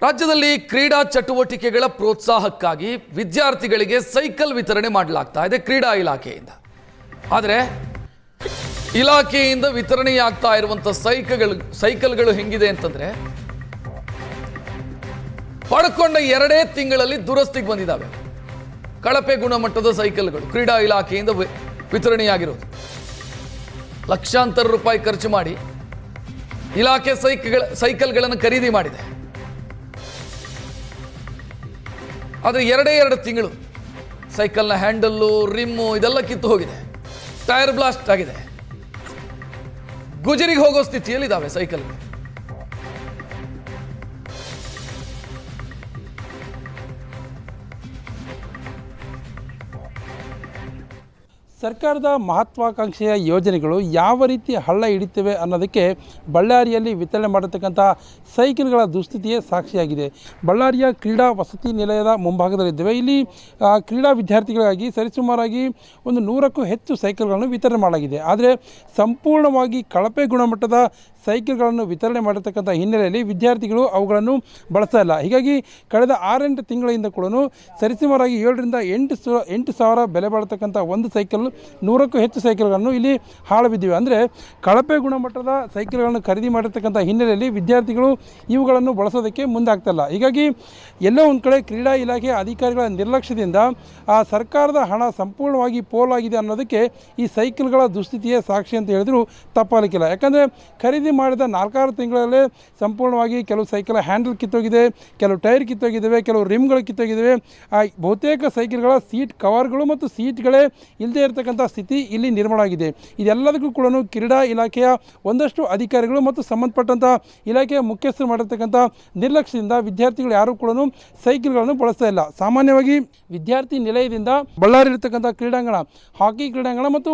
ರಾಜ್ಯದಲ್ಲಿ ಕ್ರೀಡಾ ಚಟುವಟಿಕೆಗಳ ಪ್ರೋತ್ಸಾಹಕ್ಕಾಗಿ ವಿದ್ಯಾರ್ಥಿಗಳಿಗೆ ಸೈಕಲ್ ವಿತರಣೆ ಮಾಡಲಾಗ್ತಾ ಇದೆ ಕ್ರೀಡಾ ಇಲಾಖೆಯಿಂದ. ಆದರೆ ಇಲಾಖೆಯಿಂದ ವಿತರಣೆಯಾಗ್ತಾ ಇರುವಂಥ ಸೈಕಲ್ಗಳು ಹೆಂಗಿದೆ ಅಂತಂದ್ರೆ ಪಡ್ಕೊಂಡ 2 ತಿಂಗಳಲ್ಲಿ ದುರಸ್ತಿಗೆ ಬಂದಿದ್ದಾವೆ. ಕಳಪೆ ಗುಣಮಟ್ಟದ ಸೈಕಲ್ಗಳು ಕ್ರೀಡಾ ಇಲಾಖೆಯಿಂದ ವಿತರಣೆಯಾಗಿರೋದು. ಲಕ್ಷಾಂತರ ರೂಪಾಯಿ ಖರ್ಚು ಮಾಡಿ ಇಲಾಖೆ ಸೈಕಲ್ಗಳನ್ನು ಖರೀದಿ ಮಾಡಿದೆ. ಆದರೆ 2 ತಿಂಗಳು ಸೈಕಲ್ನ ಹ್ಯಾಂಡಲ್ಲು, ರಿಮ್ಮು ಇದೆಲ್ಲ ಕಿತ್ತು ಹೋಗಿದೆ. ಟೈರ್ ಬ್ಲಾಸ್ಟ್ ಆಗಿದೆ. ಗುಜರಿಗೆ ಹೋಗೋ ಸ್ಥಿತಿಯಲ್ಲಿದ್ದಾವೆ ಸೈಕಲ್ಗಳು. ಸರ್ಕಾರದ ಮಹತ್ವಾಕಾಂಕ್ಷೆಯ ಯೋಜನೆಗಳು ಯಾವ ರೀತಿ ಹಳ್ಳ ಹಿಡಿತವೆ ಅನ್ನೋದಕ್ಕೆ ಬಳ್ಳಾರಿಯಲ್ಲಿ ವಿತರಣೆ ಮಾಡಿರ್ತಕ್ಕಂಥ ಸೈಕಲ್ಗಳ ದುಸ್ಥಿತಿಯೇ ಸಾಕ್ಷಿಯಾಗಿದೆ. ಬಳ್ಳಾರಿಯ ಕ್ರೀಡಾ ವಸತಿ ನಿಲಯದ ಮುಂಭಾಗದಲ್ಲಿದ್ದೇವೆ. ಇಲ್ಲಿ ಕ್ರೀಡಾ ವಿದ್ಯಾರ್ಥಿಗಳಿಗಾಗಿ ಸರಿಸುಮಾರಾಗಿ ಒಂದು 100ಕ್ಕೂ ಹೆಚ್ಚು ಸೈಕಲ್ಗಳನ್ನು ವಿತರಣೆ ಮಾಡಲಾಗಿದೆ. ಆದರೆ ಸಂಪೂರ್ಣವಾಗಿ ಕಳಪೆ ಗುಣಮಟ್ಟದ ಸೈಕಲ್ಗಳನ್ನು ವಿತರಣೆ ಮಾಡಿರ್ತಕ್ಕಂಥ ಹಿನ್ನೆಲೆಯಲ್ಲಿ ವಿದ್ಯಾರ್ಥಿಗಳು ಅವುಗಳನ್ನು ಬಳಸ್ತಾ ಇಲ್ಲ. ಹೀಗಾಗಿ ಕಳೆದ 6-8 ತಿಂಗಳಿಂದ ಕೂಡ ಸರಿಸುಮಾರಾಗಿ 7ರಿಂದ 8 ಸಾವಿರ ಬೆಲೆ ಬಾಳತಕ್ಕಂಥ ಒಂದು ಸೈಕಲ್ 100ಕ್ಕೂ ಹೆಚ್ಚು ಸೈಕಲ್ಗಳನ್ನು ಇಲ್ಲಿ ಹಾಳು ಬಿದ್ದಿವೆ. ಅಂದರೆ ಕಳಪೆ ಗುಣಮಟ್ಟದ ಸೈಕಲ್ಗಳನ್ನು ಖರೀದಿ ಮಾಡಿರ್ತಕ್ಕಂಥ ಹಿನ್ನೆಲೆಯಲ್ಲಿ ವಿದ್ಯಾರ್ಥಿಗಳು ಇವುಗಳನ್ನು ಬಳಸೋದಕ್ಕೆ ಮುಂದಾಗ್ತಲ್ಲ. ಹೀಗಾಗಿ ಎಲ್ಲೋ ಒಂದು ಕಡೆ ಕ್ರೀಡಾ ಇಲಾಖೆಯ ಅಧಿಕಾರಿಗಳ ನಿರ್ಲಕ್ಷ್ಯದಿಂದ ಆ ಸರ್ಕಾರದ ಹಣ ಸಂಪೂರ್ಣವಾಗಿ ಪೋಲಾಗಿದೆ ಅನ್ನೋದಕ್ಕೆ ಈ ಸೈಕಲ್ಗಳ ದುಸ್ಥಿತಿಯೇ ಸಾಕ್ಷಿ ಅಂತ ಹೇಳಿದ್ರು ತಪ್ಪಾಗಲಿಕ್ಕಿಲ್ಲ. ಯಾಕಂದರೆ ಖರೀದಿ ಮಾಡಿದ 4-6 ತಿಂಗಳಲ್ಲೇ ಸಂಪೂರ್ಣವಾಗಿ ಕೆಲವು ಸೈಕಲ್ ಹ್ಯಾಂಡಲ್ ಕಿತ್ತೋಗಿದೆ, ಕೆಲವು ಟೈರ್ ಕಿತ್ತೋಗಿದ್ದಾವೆ, ಕೆಲವು ರಿಮ್ಗಳು ಕಿತ್ತೋಗಿದ್ದಾವೆ. ಬಹುತೇಕ ಸೈಕಲ್ಗಳ ಸೀಟ್ ಕವರ್ಗಳು ಮತ್ತು ಸೀಟ್ಗಳೇ ಇಲ್ಲದೆ ಇರತಕ್ಕಂಥ ಸ್ಥಿತಿ ಇಲ್ಲಿ ನಿರ್ಮಾಣ ಆಗಿದೆ. ಇದೆಲ್ಲದಕ್ಕೂ ಕೂಡ ಕ್ರೀಡಾ ಇಲಾಖೆಯ ಒಂದಷ್ಟು ಅಧಿಕಾರಿಗಳು ಮತ್ತು ಸಂಬಂಧಪಟ್ಟಂಥ ಇಲಾಖೆಯ ಮುಖ್ಯಸ್ಥರು ಮಾಡಿರ್ತಕ್ಕಂಥ ನಿರ್ಲಕ್ಷ್ಯದಿಂದ ವಿದ್ಯಾರ್ಥಿಗಳು ಯಾರೂ ಕೂಡ ಸೈಕಲ್ಗಳನ್ನು ಬಳಸ್ತಾ ಇಲ್ಲ. ಸಾಮಾನ್ಯವಾಗಿ ವಿದ್ಯಾರ್ಥಿ ನಿಲಯದಿಂದ ಬಳ್ಳಾರಿ ಇರತಕ್ಕಂಥ ಕ್ರೀಡಾಂಗಣ, ಹಾಕಿ ಕ್ರೀಡಾಂಗಣ ಮತ್ತು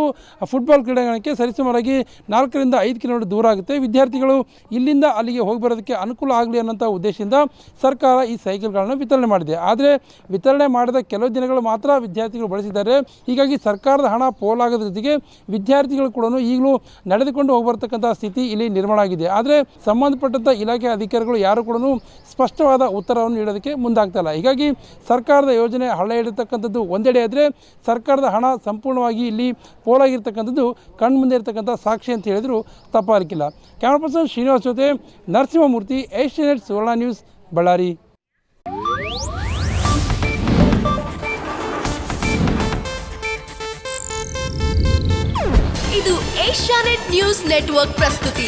ಫುಟ್ಬಾಲ್ ಕ್ರೀಡಾಂಗಣಕ್ಕೆ ಸರಿಸುಮಾರಾಗಿ 4ರಿಂದ 5 ಕಿಲೋಮೀಟರ್ ದೂರ ಆಗುತ್ತೆ. ವಿದ್ಯಾರ್ಥಿಗಳು ಇಲ್ಲಿಂದ ಅಲ್ಲಿಗೆ ಹೋಗಿ ಬರೋದಕ್ಕೆ ಅನುಕೂಲ ಆಗಲಿ ಅನ್ನೋಂಥ ಉದ್ದೇಶದಿಂದ ಸರ್ಕಾರ ಈ ಸೈಕಲ್ಗಳನ್ನು ವಿತರಣೆ ಮಾಡಿದೆ. ಆದರೆ ವಿತರಣೆ ಮಾಡಿದ ಕೆಲವು ದಿನಗಳು ಮಾತ್ರ ವಿದ್ಯಾರ್ಥಿಗಳು ಬಳಸಿದ್ದಾರೆ. ಹೀಗಾಗಿ ಸರ್ಕಾರದ ಹಣ ಪೋಲಾಗೋದ್ರ ಜೊತೆಗೆ ವಿದ್ಯಾರ್ಥಿಗಳು ಕೂಡ ಈಗಲೂ ನಡೆದುಕೊಂಡು ಹೋಗ್ಬರ್ತಕ್ಕಂಥ ಸ್ಥಿತಿ ಇಲ್ಲಿ ನಿರ್ಮಾಣ ಆಗಿದೆ. ಆದರೆ ಸಂಬಂಧಪಟ್ಟಂಥ ಇಲಾಖೆ ಅಧಿಕಾರಿಗಳು ಯಾರು ಕೂಡ ಸ್ಪಷ್ಟವಾದ ಉತ್ತರವನ್ನು ನೀಡೋದಕ್ಕೆ ಮುಂದಾಗ್ತಾ ಇಲ್ಲ. ಹೀಗಾಗಿ ಸರ್ಕಾರದ ಯೋಜನೆ ಹಳ್ಳ ಹಿಡಿತಕ್ಕಂಥದ್ದು ಒಂದೆಡೆ ಆದರೆ ಸರ್ಕಾರದ ಹಣ ಸಂಪೂರ್ಣವಾಗಿ ಇಲ್ಲಿ ಪೋಲಾಗಿರ್ತಕ್ಕಂಥದ್ದು ಕಣ್ಮುಂದೆ ಇರತಕ್ಕಂಥ ಸಾಕ್ಷಿ ಅಂತ ಹೇಳಿದ್ರು ತಪ್ಪಾಗಲಿಕ್ಕಿಲ್ಲ. ಕ್ಯಾಮರಾ ಪರ್ಸನ್ ಶ್ರೀನಿವಾಸ್ ಜೊತೆ ನರಸಿಂಹಮೂರ್ತಿ, ಏಷ್ಯಾನೆಟ್ ಸುವರ್ಣ ನ್ಯೂಸ್, ಬಳ್ಳಾರಿ. ಇದು ಏಷ್ಯಾನೆಟ್ ನ್ಯೂಸ್ ನೆಟ್ವರ್ಕ್ ಪ್ರಸ್ತುತಿ.